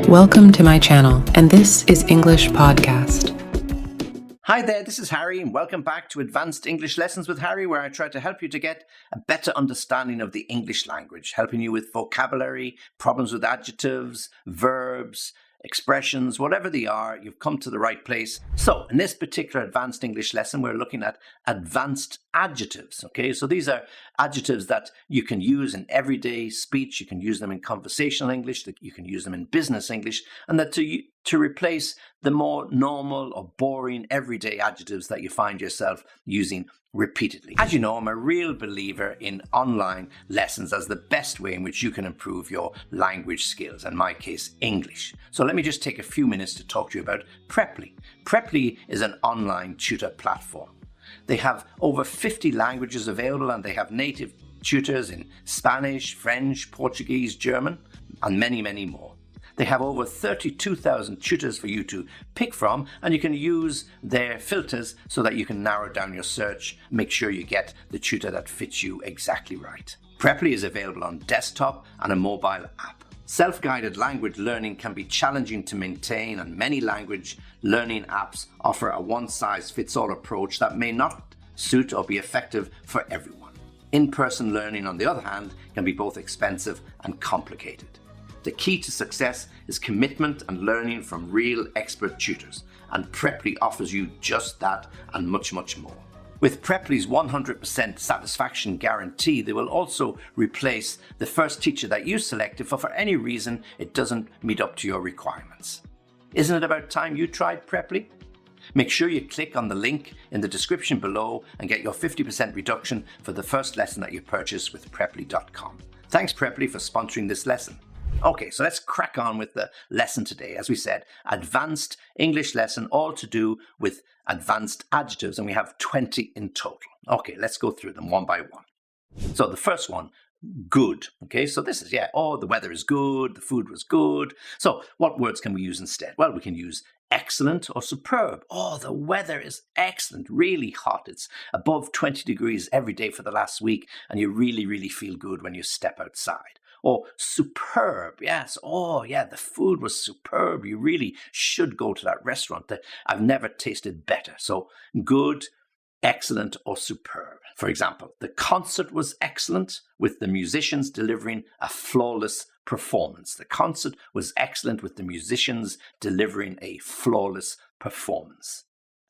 Welcome to my channel, and this is English Podcast. Hi there, this is Harry, and welcome back to Advanced English Lessons with Harry, where I try to help you to get a better understanding of the English language, helping you with vocabulary, problems with adjectives, verbs, expressions, whatever they are. You've come to the right place. So in this particular advanced English lesson, we're looking at advanced adjectives. Okay, so these are adjectives that you can use in everyday speech. You can use them in conversational English, that you can use them in business English, and that to replace the more normal or boring everyday adjectives that you find yourself using repeatedly. As you know, I'm a real believer in online lessons as the best way in which you can improve your language skills, in my case, English. So let me just take a few minutes to talk to you about Preply. Preply is an online tutor platform. They have over 50 languages available, and they have native tutors in Spanish, French, Portuguese, German, and many, many more. They have over 32,000 tutors for you to pick from, and you can use their filters so that you can narrow down your search, make sure you get the tutor that fits you exactly right. Preply is available on desktop and a mobile app. Self-guided language learning can be challenging to maintain, and many language learning apps offer a one-size-fits-all approach that may not suit or be effective for everyone. In-person learning, on the other hand, can be both expensive and complicated. The key to success is commitment and learning from real expert tutors, and Preply offers you just that and much, much more. With Preply's 100% satisfaction guarantee, they will also replace the first teacher that you select if for any reason it doesn't meet up to your requirements. Isn't it about time you tried Preply? Make sure you click on the link in the description below and get your 50% reduction for the first lesson that you purchase with Preply.com. Thanks Preply for sponsoring this lesson. Okay, so let's crack on with the lesson today. As we said, advanced English lesson, all to do with advanced adjectives, and we have 20 in total. Okay, let's go through them one by one. So the first one, good. Okay, so this is, the weather is good, the food was good. So what words can we use instead? Well, we can use excellent or superb. Oh, the weather is excellent, really hot. It's above 20 degrees every day for the last week, and you really, really feel good when you step outside. Or superb, yes. Oh, yeah, the food was superb. You really should go to that restaurant. I've never tasted better. So good, excellent, or superb. For example, the concert was excellent, with the musicians delivering a flawless performance. The concert was excellent, with the musicians delivering a flawless performance.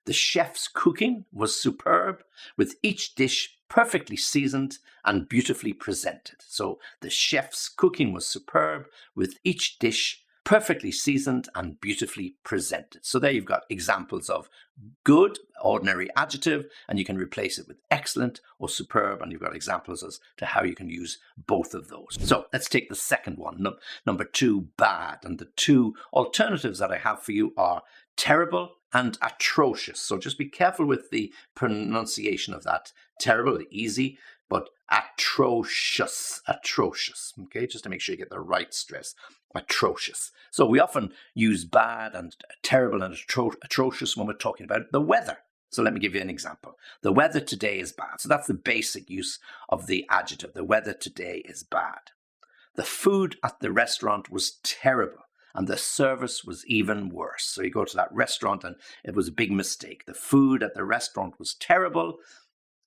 The chef's cooking was superb, with each dish perfectly seasoned and beautifully presented. So the chef's cooking was superb, with each dish perfectly seasoned and beautifully presented. So there you've got examples of good, ordinary adjective, and you can replace it with excellent or superb, and you've got examples as to how you can use both of those. So let's take the second one, number 2, bad. And the two alternatives that I have for you are terrible and atrocious. So just be careful with the pronunciation of that. Terrible, easy, but atrocious, okay? Just to make sure you get the right stress, atrocious. So we often use bad and terrible and atrocious when we're talking about the weather. So let me give you an example. The weather today is bad. So that's the basic use of the adjective. The weather today is bad. The food at the restaurant was terrible, and the service was even worse. So you go to that restaurant and it was a big mistake. The food at the restaurant was terrible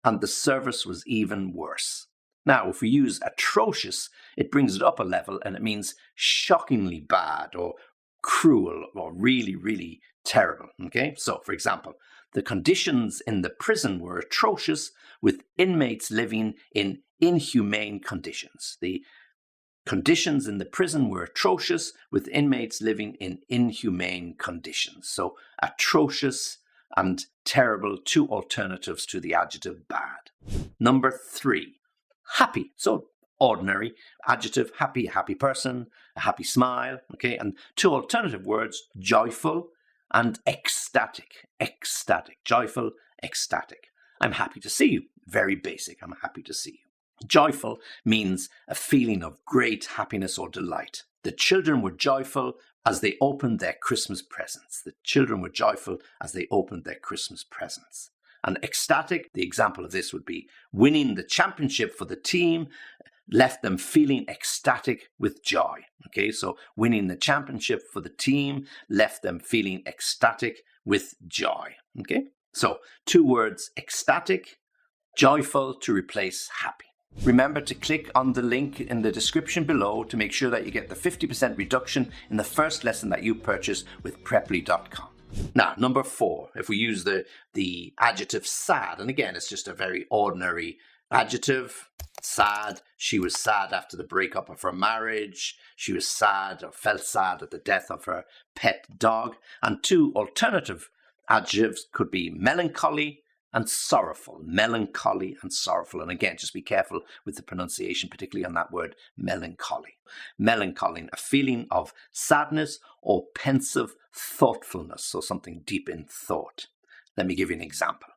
and the service was even worse. Now, if we use atrocious, it brings it up a level and it means shockingly bad or cruel or really, really terrible. Okay, so for example, the conditions in the prison were atrocious, with inmates living in inhumane conditions. The conditions in the prison were atrocious, with inmates living in inhumane conditions. So atrocious and terrible, two alternatives to the adjective bad. Number 3, happy. So ordinary adjective, happy, a happy person, a happy smile. Okay, and two alternative words, joyful and ecstatic. Joyful, ecstatic. I'm happy to see you. Very basic. I'm happy to see you. Joyful means a feeling of great happiness or delight. The children were joyful as they opened their Christmas presents. The children were joyful as they opened their Christmas presents. And ecstatic, the example of this would be winning the championship for the team left them feeling ecstatic with joy. Okay, so winning the championship for the team left them feeling ecstatic with joy. Okay, so 2 words, ecstatic, joyful to replace happy. Remember to click on the link in the description below to make sure that you get the 50% reduction in the first lesson that you purchase with Preply.com. Now, number 4, if we use the adjective sad, and again, it's just a very ordinary adjective, sad. She was sad after the breakup of her marriage. She was sad or felt sad at the death of her pet dog. And 2 alternative adjectives could be melancholy and sorrowful. Melancholy and sorrowful. And again, just be careful with the pronunciation, particularly on that word melancholy. Melancholy, a feeling of sadness or pensive thoughtfulness, so something deep in thought. Let me give you an example.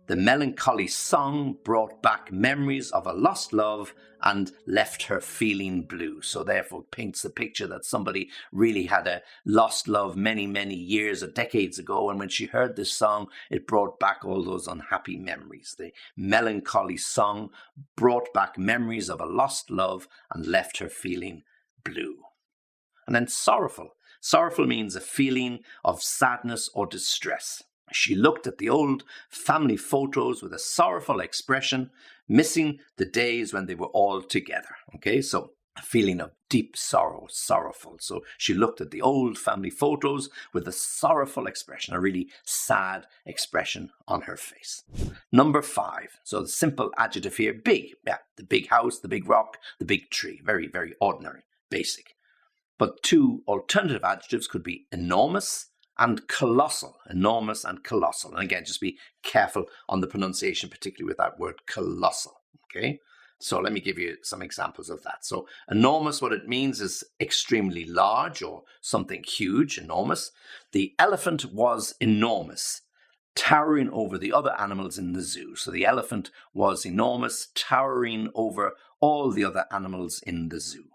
The melancholy song brought back memories of a lost love and left her feeling blue. So therefore paints the picture that somebody really had a lost love many, many years or decades ago. And when she heard this song, it brought back all those unhappy memories. The melancholy song brought back memories of a lost love and left her feeling blue. And then sorrowful. Sorrowful means a feeling of sadness or distress. She looked at the old family photos with a sorrowful expression, missing the days when they were all together. Okay, so a feeling of deep sorrow, sorrowful. So she looked at the old family photos with a sorrowful expression, a really sad expression on her face. Number 5, so the simple adjective here, big. Yeah, the big house, the big rock, the big tree. Very, very ordinary, basic. But 2 alternative adjectives could be enormous and colossal. Enormous and colossal. And again, just be careful on the pronunciation, particularly with that word colossal. Okay, so let me give you some examples of that. So enormous, what it means is extremely large or something huge, enormous. The elephant was enormous, towering over the other animals in the zoo. So the elephant was enormous, towering over all the other animals in the zoo.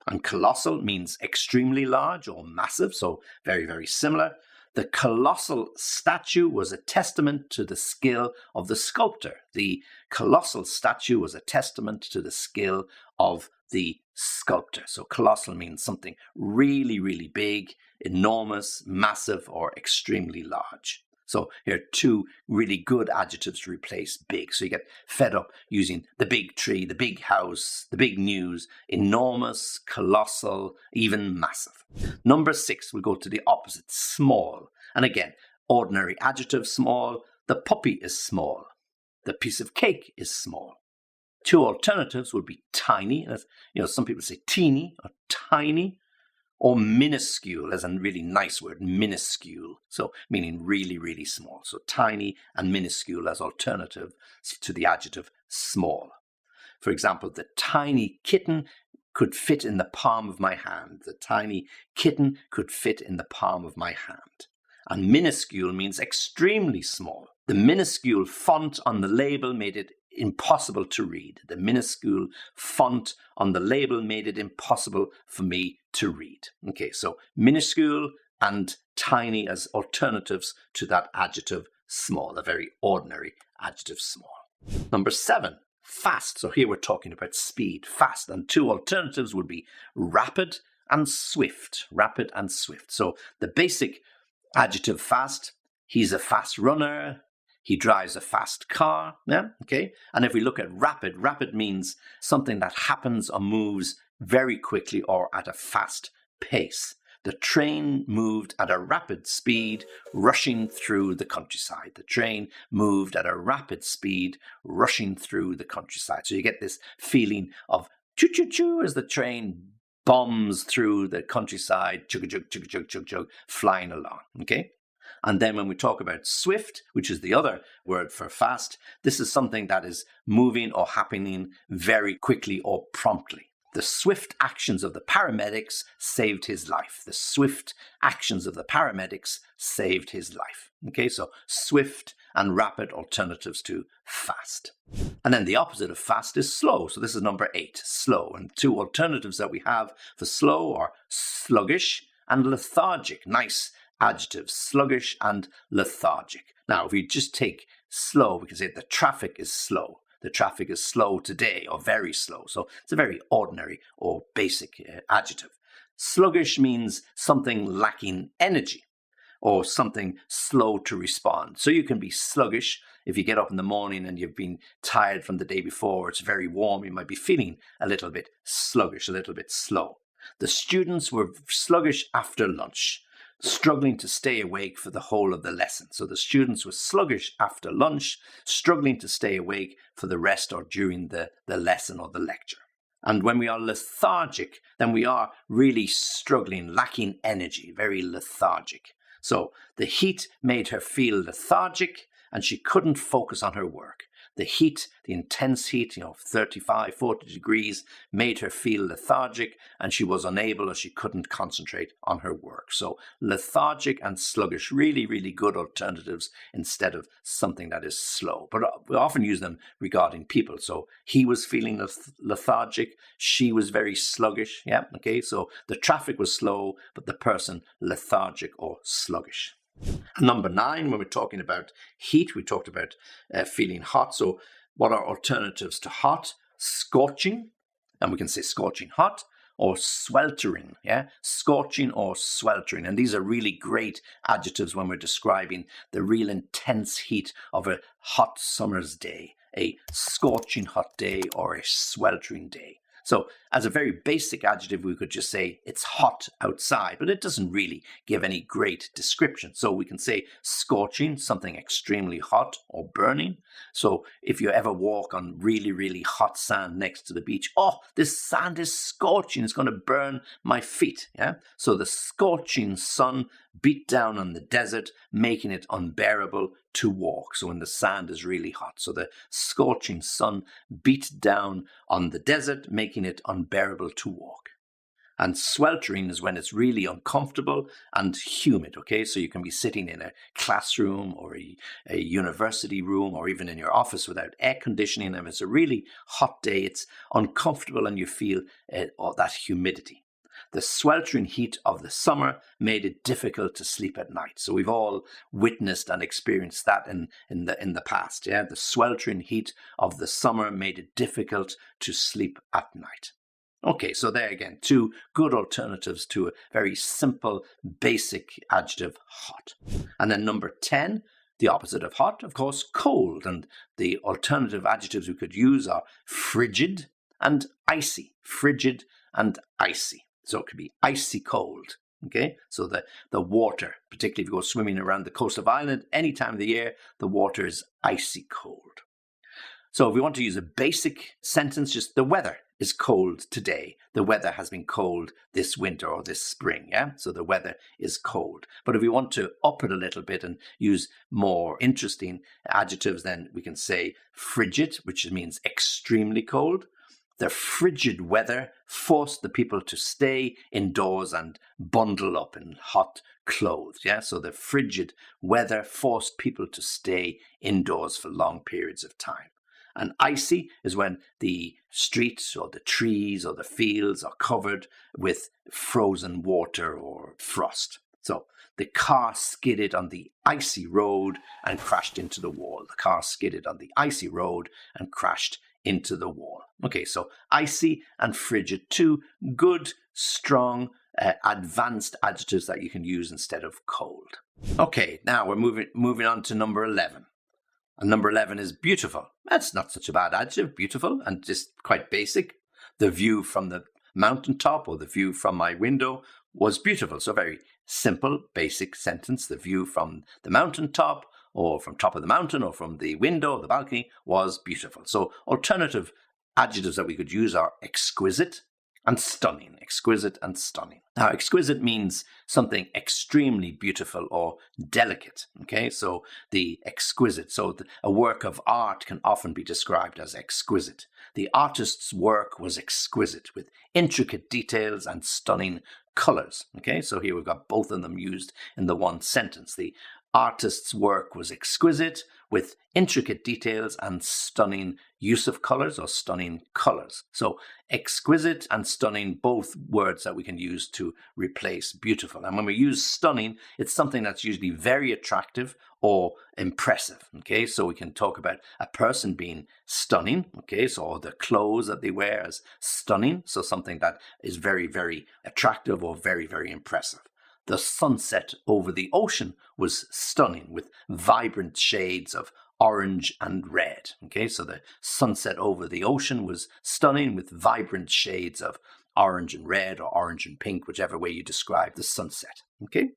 And colossal means extremely large or massive, so very, very similar. The colossal statue was a testament to the skill of the sculptor. The colossal statue was a testament to the skill of the sculptor. So colossal means something really, really big, enormous, massive, or extremely large. So here are 2 really good adjectives to replace big. So you get fed up using the big tree, the big house, the big news, enormous, colossal, even massive. Number 6, we'll go to the opposite, small. And again, ordinary adjective, small. The puppy is small. The piece of cake is small. 2 alternatives would be tiny. Some people say teeny or tiny. Or minuscule, as a really nice word, minuscule. So meaning really, really small. So tiny and minuscule as alternative to the adjective small. For example, the tiny kitten could fit in the palm of my hand. The tiny kitten could fit in the palm of my hand. And minuscule means extremely small. The minuscule font on the label made it impossible to read. The minuscule font on the label made it impossible for me to read. Okay, so minuscule and tiny as alternatives to that adjective small, a very ordinary adjective small. Number 7, fast. So here we're talking about speed, fast. And 2 alternatives would be rapid and swift. Rapid and swift. So the basic adjective fast, he's a fast runner. He drives a fast car, yeah, okay? And if we look at rapid, rapid means something that happens or moves very quickly or at a fast pace. The train moved at a rapid speed, rushing through the countryside. The train moved at a rapid speed, rushing through the countryside. So you get this feeling of choo-choo-choo as the train bombs through the countryside, chug-a-chug, chug-a-chug, chug-a-chug, flying along, okay? And then when we talk about swift, which is the other word for fast, this is something that is moving or happening very quickly or promptly. The swift actions of the paramedics saved his life. The swift actions of the paramedics saved his life. Okay, so swift and rapid alternatives to fast. And then the opposite of fast is slow. So this is number 8, slow. And 2 alternatives that we have for slow are sluggish and lethargic. Nice adjectives, sluggish and lethargic. Now, if we just take slow, we can say the traffic is slow. the traffic is slow today or very slow. So it's a very ordinary or basic adjective. Sluggish means something lacking energy or something slow to respond. So you can be sluggish if you get up in the morning and you've been tired from the day before, it's very warm, you might be feeling a little bit sluggish, a little bit slow. The students were sluggish after lunch, struggling to stay awake for the whole of the lesson. So the students were sluggish after lunch, struggling to stay awake for the rest or during the lesson or the lecture. And when we are lethargic, then we are really struggling, lacking energy, very lethargic. So the heat made her feel lethargic and she couldn't focus on her work. The heat, the intense heat, 35, 40 degrees, made her feel lethargic and she was unable or she couldn't concentrate on her work. So lethargic and sluggish, really, really good alternatives instead of something that is slow. But we often use them regarding people. So he was feeling lethargic, she was very sluggish. Yeah, okay, so the traffic was slow, but the person lethargic or sluggish. Number 9, when we're talking about heat, we talked about feeling hot. So what are alternatives to hot? Scorching, and we can say scorching hot, or sweltering, yeah? Scorching or sweltering. And these are really great adjectives when we're describing the real intense heat of a hot summer's day, a scorching hot day or a sweltering day. So as a very basic adjective, we could just say it's hot outside, but it doesn't really give any great description. So we can say scorching, something extremely hot or burning. So if you ever walk on really, really hot sand next to the beach, oh, this sand is scorching, it's going to burn my feet. Yeah. So the scorching sun beat down on the desert, making it unbearable to walk. So when the sand is really hot. So the scorching sun beat down on the desert, making it unbearable to walk. And sweltering is when it's really uncomfortable and humid, okay? So you can be sitting in a classroom or a university room or even in your office without air conditioning. And if it's a really hot day, it's uncomfortable and you feel all that humidity. The sweltering heat of the summer made it difficult to sleep at night. So we've all witnessed and experienced that in the past. Yeah, the sweltering heat of the summer made it difficult to sleep at night. Okay, so there again, 2 good alternatives to a very simple, basic adjective, hot. And then number 10, the opposite of hot, of course, cold. And the alternative adjectives we could use are frigid and icy. Frigid and icy. So it could be icy cold, okay? So the water, particularly if you go swimming around the coast of Ireland, any time of the year, the water is icy cold. So if we want to use a basic sentence, just the weather is cold today. The weather has been cold this winter or this spring, yeah? So the weather is cold. But if we want to up it a little bit and use more interesting adjectives, then we can say frigid, which means extremely cold. The frigid weather forced the people to stay indoors and bundle up in hot clothes. Yeah, so the frigid weather forced people to stay indoors for long periods of time. And icy is when the streets or the trees or the fields are covered with frozen water or frost. So the car skidded on the icy road and crashed into the wall. The car skidded on the icy road and crashed into the wall. Okay, so icy and frigid, 2 good, strong, advanced adjectives that you can use instead of cold. Okay, now we're moving on to number 11. And number 11 is beautiful. That's not such a bad adjective, beautiful, and just quite basic. The view from the mountaintop or the view from my window was beautiful. So very simple, basic sentence. The view from the mountaintop or from top of the mountain or from the window or the balcony was beautiful. So alternative adjectives that we could use are exquisite and stunning. Exquisite and stunning. Now, exquisite means something extremely beautiful or delicate. Okay, so the exquisite. So a work of art can often be described as exquisite. The artist's work was exquisite with intricate details and stunning colors. Okay, so here we've got both of them used in the one sentence. The artist's work was exquisite, with intricate details and stunning use of colors or stunning colors. So exquisite and stunning, both words that we can use to replace beautiful. And when we use stunning, it's something that's usually very attractive or impressive. Okay, so we can talk about a person being stunning. Okay, so the clothes that they wear is stunning. So something that is very, very attractive or very, very impressive. The sunset over the ocean was stunning, with vibrant shades of orange and red. Okay, so the sunset over the ocean was stunning with vibrant shades of orange and red, or orange and pink, whichever way you describe the sunset. Okay,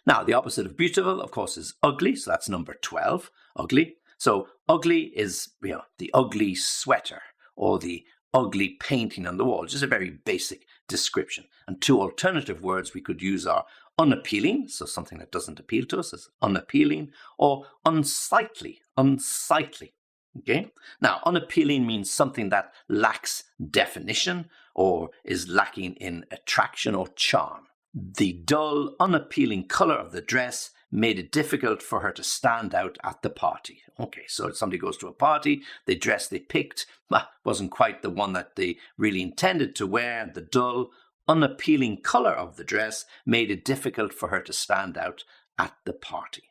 now the opposite of beautiful, of course, is ugly. So that's number 12, ugly. So ugly is, the ugly sweater or the ugly painting on the wall, just a very basic description. And two alternative words we could use are unappealing, so something that doesn't appeal to us is unappealing, or unsightly, okay? Now, unappealing means something that lacks definition or is lacking in attraction or charm. The dull, unappealing color of the dress made it difficult for her to stand out at the party. Okay, so if somebody goes to a party, the dress they picked wasn't quite the one that they really intended to wear. The dull, unappealing color of the dress made it difficult for her to stand out at the party.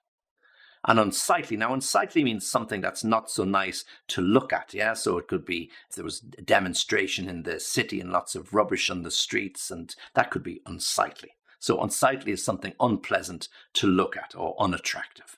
And unsightly. Now, unsightly means something that's not so nice to look at, yeah? So it could be if there was a demonstration in the city and lots of rubbish on the streets, and that could be unsightly. So unsightly is something unpleasant to look at or unattractive.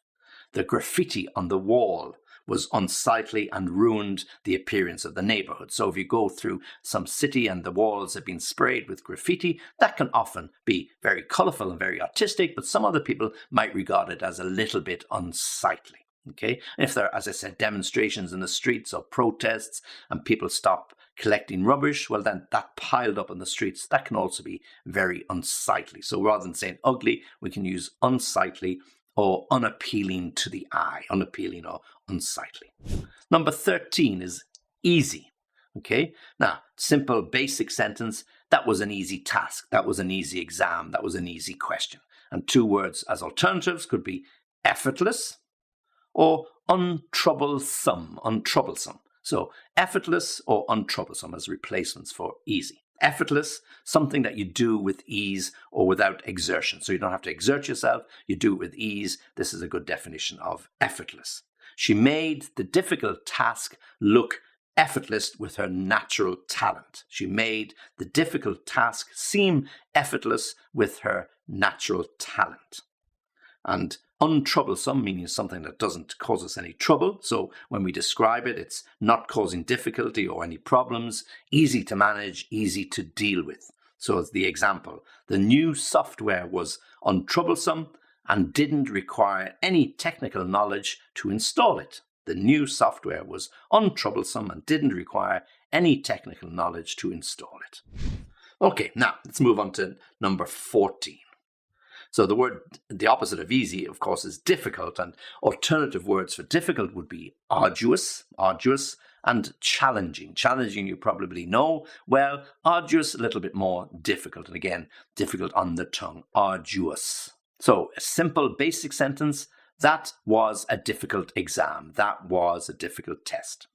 The graffiti on the wall was unsightly and ruined the appearance of the neighborhood. So if you go through some city and the walls have been sprayed with graffiti, that can often be very colorful and very artistic, but some other people might regard it as a little bit unsightly. Okay, and if there are, as I said, demonstrations in the streets or protests and people stop collecting rubbish, well, then that piled up on the streets, that can also be very unsightly. So rather than saying ugly, we can use unsightly or unappealing to the eye, unappealing or unsightly. Number 13 is easy. Okay, now, simple basic sentence, that was an easy task, that was an easy exam, that was an easy question. And two words as alternatives could be effortless or untroublesome. So effortless or untroublesome as replacements for easy. Effortless, something that you do with ease or without exertion. So you don't have to exert yourself, you do it with ease. This is a good definition of effortless. She made the difficult task look effortless with her natural talent. She made the difficult task seem effortless with her natural talent. And untroublesome, meaning something that doesn't cause us any trouble. So when we describe it, it's not causing difficulty or any problems, easy to manage, easy to deal with. So as the example, the new software was untroublesome and didn't require any technical knowledge to install it. The new software was untroublesome and didn't require any technical knowledge to install it. Okay, now let's move on to number 14. So the opposite of easy, of course, is difficult, and alternative words for difficult would be arduous, and challenging. Challenging, you probably know well. Arduous, a little bit more difficult, and again, difficult on the tongue, arduous. So a simple basic sentence, that was a difficult exam. That was a difficult test.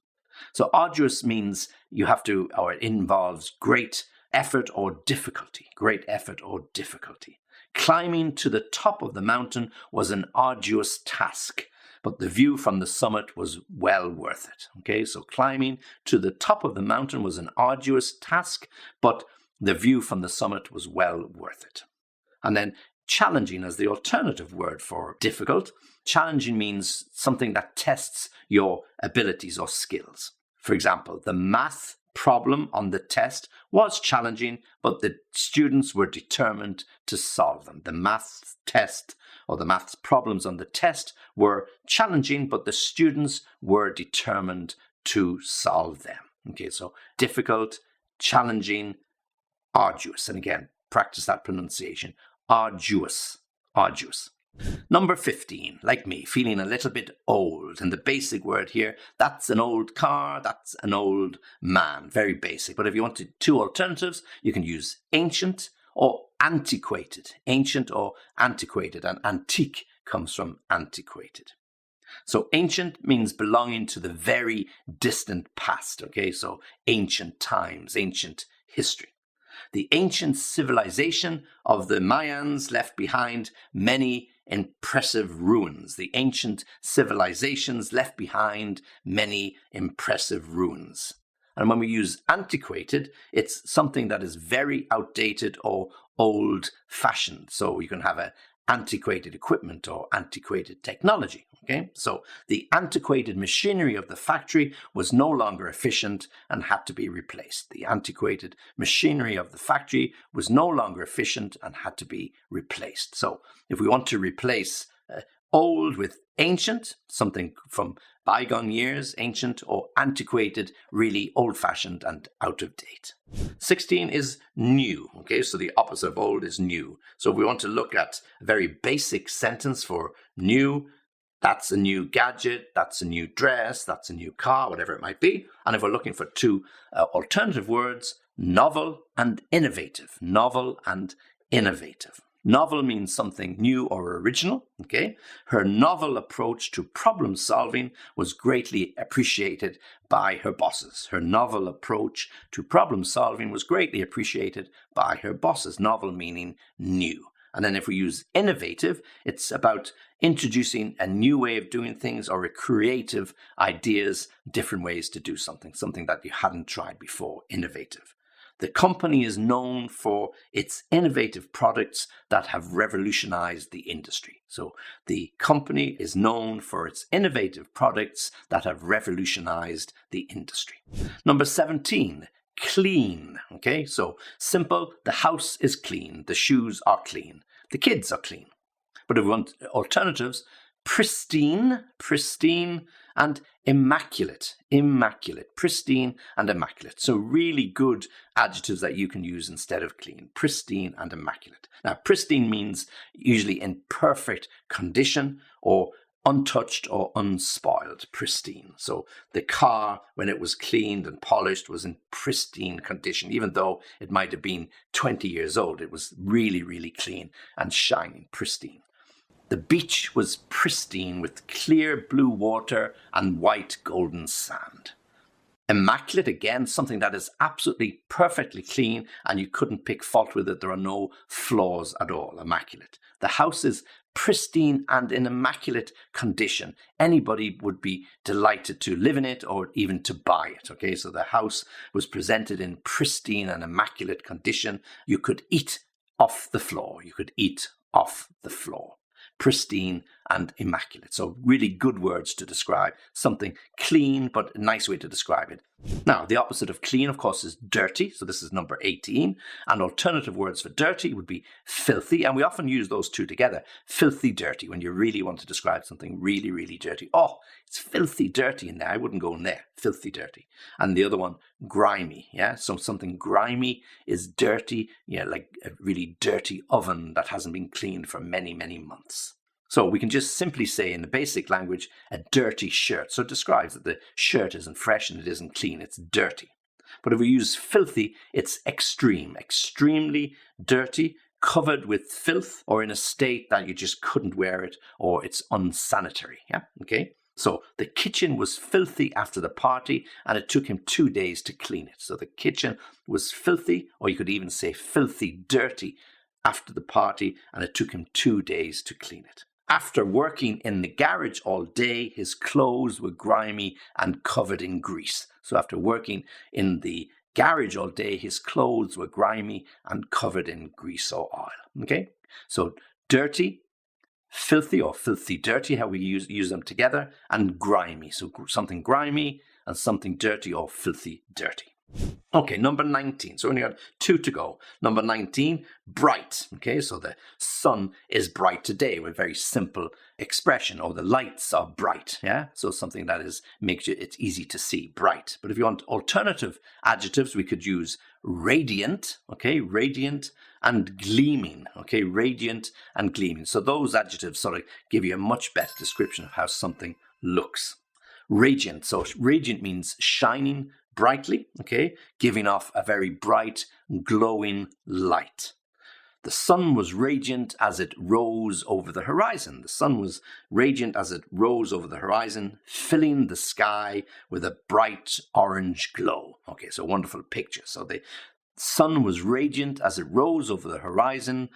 So arduous means you have to, or it involves great effort or difficulty. Great effort or difficulty. Climbing to the top of the mountain was an arduous task, but the view from the summit was well worth it. Okay, so climbing to the top of the mountain was an arduous task, but the view from the summit was well worth it. And then challenging as the alternative word for difficult. Challenging means something that tests your abilities or skills. For example, the math problem on the test was challenging, but the students were determined to solve them. The math test or the maths problems on the test were challenging, but the students were determined to solve them. Okay, so difficult, challenging, arduous. And again, practice that pronunciation. Arduous. Number 15, like me, feeling a little bit old. And the basic word here, that's an old car, that's an old man. Very basic. But if you wanted two alternatives, you can use ancient or antiquated. Ancient or antiquated. And antique comes from antiquated. So ancient means belonging to the very distant past, okay? So ancient times, ancient history. The ancient civilization of the Mayans left behind many impressive ruins. The ancient civilizations left behind many impressive ruins. And when we use antiquated, it's something that is very outdated or old-fashioned. So you can have an antiquated equipment or antiquated technology. Okay, so the antiquated machinery of the factory was no longer efficient and had to be replaced. The antiquated machinery of the factory was no longer efficient and had to be replaced. So if we want to replace old with ancient, something from bygone years, ancient, or antiquated, really old-fashioned and out of date. 16 is new, okay, so the opposite of old is new. So if we want to look at a very basic sentence for new, that's a new gadget, that's a new dress, that's a new car, whatever it might be. And if we're looking for two alternative words, novel and innovative. Novel and innovative. Novel means something new or original, okay? Her novel approach to problem solving was greatly appreciated by her bosses. Her novel approach to problem solving was greatly appreciated by her bosses. Novel meaning new. And then if we use innovative, it's about introducing a new way of doing things or a creative ideas, different ways to do something, something that you hadn't tried before, innovative. The company is known for its innovative products that have revolutionized the industry. So the company is known for its innovative products that have revolutionized the industry. Number 17. Clean, okay? So simple, the house is clean, the shoes are clean, the kids are clean. But if we want alternatives, pristine, pristine, and immaculate, immaculate, pristine and immaculate. So really good adjectives that you can use instead of clean, pristine and immaculate. Now, pristine means usually in perfect condition or untouched or unspoiled, pristine. So the car, when it was cleaned and polished, was in pristine condition. Even though it might have been 20 years old, it was really, really clean and shining, pristine. The beach was pristine with clear blue water and white golden sand. Immaculate, again, something that is absolutely perfectly clean and you couldn't pick fault with it. There are no flaws at all, immaculate. The house is pristine and in immaculate condition. Anybody would be delighted to live in it or even to buy it. Okay, so the house was presented in pristine and immaculate condition. You could eat off the floor. You could eat off the floor. Pristine and immaculate. So really good words to describe something clean, but a nice way to describe it. Now, the opposite of clean, of course, is dirty. So this is number 18. And alternative words for dirty would be filthy. And we often use those two together. Filthy, dirty, when you really want to describe something really, really dirty. Oh, it's filthy dirty in there. I wouldn't go in there. Filthy dirty. And the other one, grimy. Yeah, so something grimy is dirty, like a really dirty oven that hasn't been cleaned for many, many months. So we can just simply say in the basic language, a dirty shirt. So it describes that the shirt isn't fresh and it isn't clean, it's dirty. But if we use filthy, it's extreme, extremely dirty, covered with filth, or in a state that you just couldn't wear it, or it's unsanitary. Yeah, okay. So the kitchen was filthy after the party and it took him 2 days to clean it. So the kitchen was filthy, or you could even say filthy dirty after the party and it took him 2 days to clean it. After working in the garage all day, his clothes were grimy and covered in grease. So after working in the garage all day, his clothes were grimy and covered in grease or oil. Okay? So dirty, filthy or filthy dirty, how we use them together, and grimy. So something grimy and something dirty or filthy dirty. Okay, number 19. So we only got 2 to go. Number 19, bright. Okay, so the sun is bright today with a very simple expression, or the lights are bright. Yeah, so something that makes it's easy to see, bright. But if you want alternative adjectives, we could use radiant. Okay, radiant and gleaming. Okay, radiant and gleaming. So those adjectives sort of give you a much better description of how something looks. Radiant. So radiant means shining brightly, okay, giving off a very bright, glowing light. The sun was radiant as it rose over the horizon. The sun was radiant as it rose over the horizon, filling the sky with a bright orange glow. Okay, so wonderful picture. So the sun was radiant as it rose over the horizon,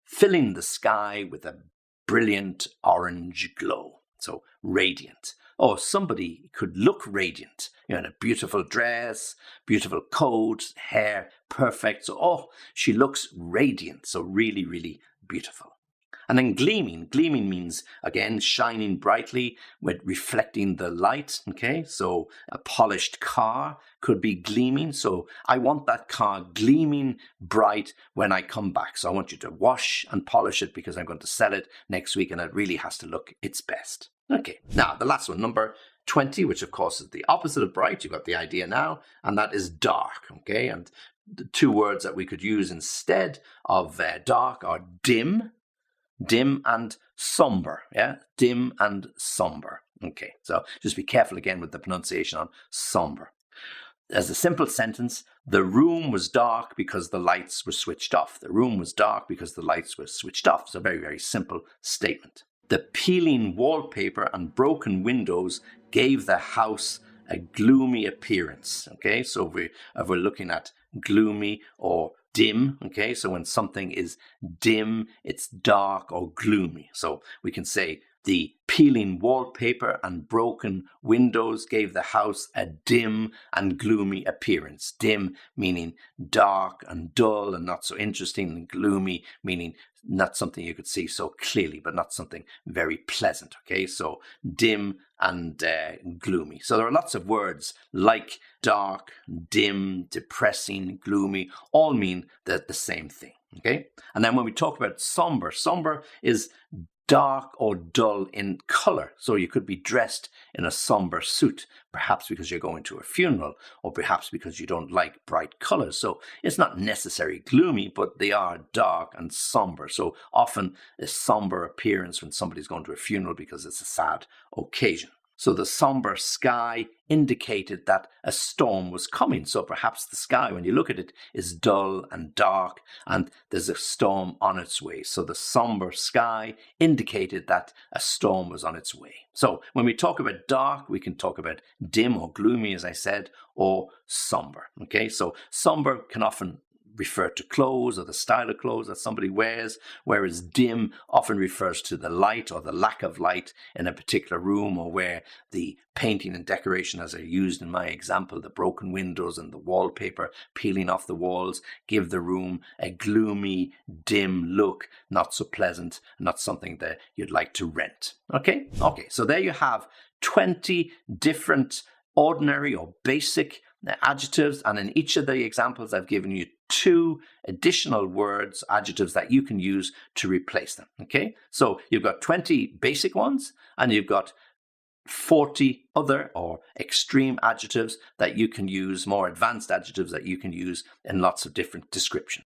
filling the sky with a brilliant orange glow. So radiant. Oh, somebody could look radiant, in a beautiful dress, beautiful coat, hair perfect. So, oh, she looks radiant. So really, really beautiful. And then gleaming. Gleaming means, again, shining brightly with reflecting the light. Okay, so a polished car could be gleaming. So I want that car gleaming bright when I come back. So I want you to wash and polish it because I'm going to sell it next week and it really has to look its best. Okay, now the last one, number 20, which of course is the opposite of bright. You've got the idea now, and that is dark. Okay, and the two words that we could use instead of dark are dim and somber. Yeah, dim and somber. Okay, so just be careful again with the pronunciation on somber. As a simple sentence, the room was dark because the lights were switched off. The room was dark because the lights were switched off. It's a very, very simple statement. The peeling wallpaper and broken windows gave the house a gloomy appearance. Okay, so if we're looking at gloomy or dim, okay, so when something is dim, it's dark or gloomy. So we can say the peeling wallpaper and broken windows gave the house a dim and gloomy appearance. Dim meaning dark and dull and not so interesting, and gloomy meaning not something you could see so clearly, but not something very pleasant. Okay, so dim and gloomy. So there are lots of words like dark, dim, depressing, gloomy, all mean the same thing. Okay, and then when we talk about somber, somber is dark or dull in color. So you could be dressed in a somber suit, perhaps because you're going to a funeral, or perhaps because you don't like bright colors. So it's not necessarily gloomy, but they are dark and somber. So often a somber appearance when somebody's going to a funeral because it's a sad occasion. So the somber sky indicated that a storm was coming. So perhaps the sky, when you look at it, is dull and dark and there's a storm on its way. So the somber sky indicated that a storm was on its way. So when we talk about dark, we can talk about dim or gloomy, as I said, or somber. Okay, so somber can often refer to clothes or the style of clothes that somebody wears, whereas dim often refers to the light or the lack of light in a particular room, or where the painting and decoration, as I used in my example, the broken windows and the wallpaper peeling off the walls, give the room a gloomy, dim look, not so pleasant, not something that you'd like to rent. Okay, so there you have 20 different ordinary or basic adjectives, and in each of the examples I've given you 2 additional words, adjectives that you can use to replace them. Okay, so you've got 20 basic ones and you've got 40 other or extreme adjectives that you can use, more advanced adjectives that you can use in lots of different descriptions.